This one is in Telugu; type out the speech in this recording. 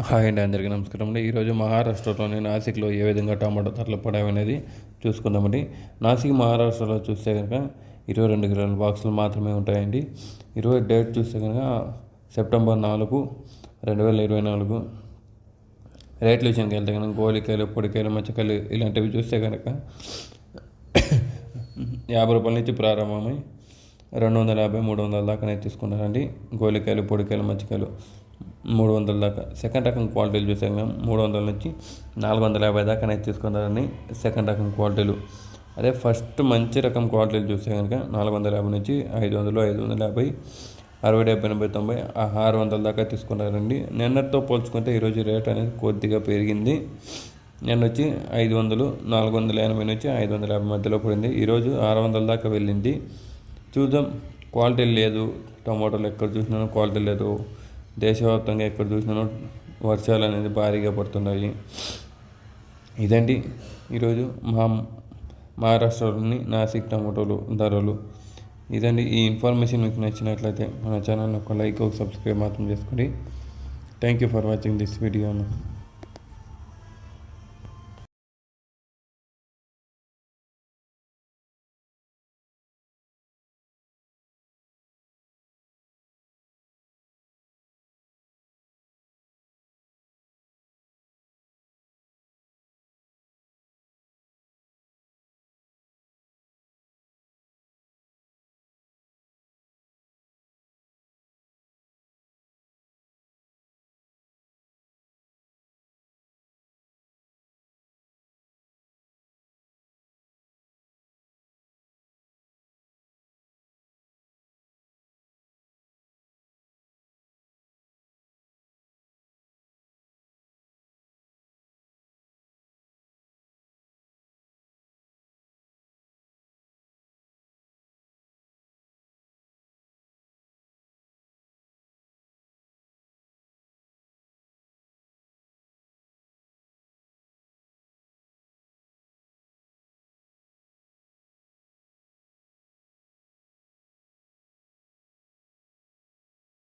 హాయ్ అండి, అందరికీ నమస్కారం అండి. ఈరోజు మహారాష్ట్రలోని నాసిక్లో ఏ విధంగా టమాటో ధరలు పడాయి అనేది చూసుకుందామండి. నాసిక్ మహారాష్ట్రలో చూస్తే కనుక 22 కిలోల బాక్సులు మాత్రమే ఉంటాయండి. ఈరోజు డేట్ చూస్తే కనుక సెప్టెంబర్ 4, 2024. రేట్ల విషయానికి వెళ్తే కనుక గోలికాయలు, పొడికాయలు, మచ్చకాయలు ఇలాంటివి చూస్తే కనుక 50 రూపాయల నుంచి ప్రారంభమై 250, 300 దాకా తీసుకున్నారండి. గోలికాయలు, పొడికాయలు, మచ్చకాయలు 300 దాకా. సెకండ్ రకం క్వాలిటీలు చూసాం కదా, 300 నుంచి 450 దాకా తీసుకున్నారని సెకండ్ రకం క్వాలిటీలు. అదే ఫస్ట్ మంచి రకం క్వాలిటీలు చూస్తే కనుక 450 నుంచి 500, 550, 60, 70, 90, 600 దాకా తీసుకున్నారండి. నిన్నటితో పోల్చుకుంటే ఈరోజు రేట్ అనేది కొద్దిగా పెరిగింది. నిన్న వచ్చి 500, 480 నుంచి 550 మధ్యలో పడింది. ఈరోజు 600 దాకా వెళ్ళింది. చూద్దాం. క్వాలిటీ లేదు, టమాటోలు ఎక్కడ చూసినా క్వాలిటీ లేదు. దేశవ్యాప్తంగా ఎక్కడ చూసినా వర్షాలు అనేది భారీగా పడుతున్నాయి. ఇదండి ఈరోజు మహారాష్ట్రలోని నాసిక్ టమాటోలు ధరలు. ఇదండి. ఈ ఇన్ఫర్మేషన్ మీకు నచ్చినట్లయితే మన ఛానల్ని ఒక లైక్, ఒక సబ్స్క్రైబ్ మాత్రం చేసుకోండి. Thank you for watching this video.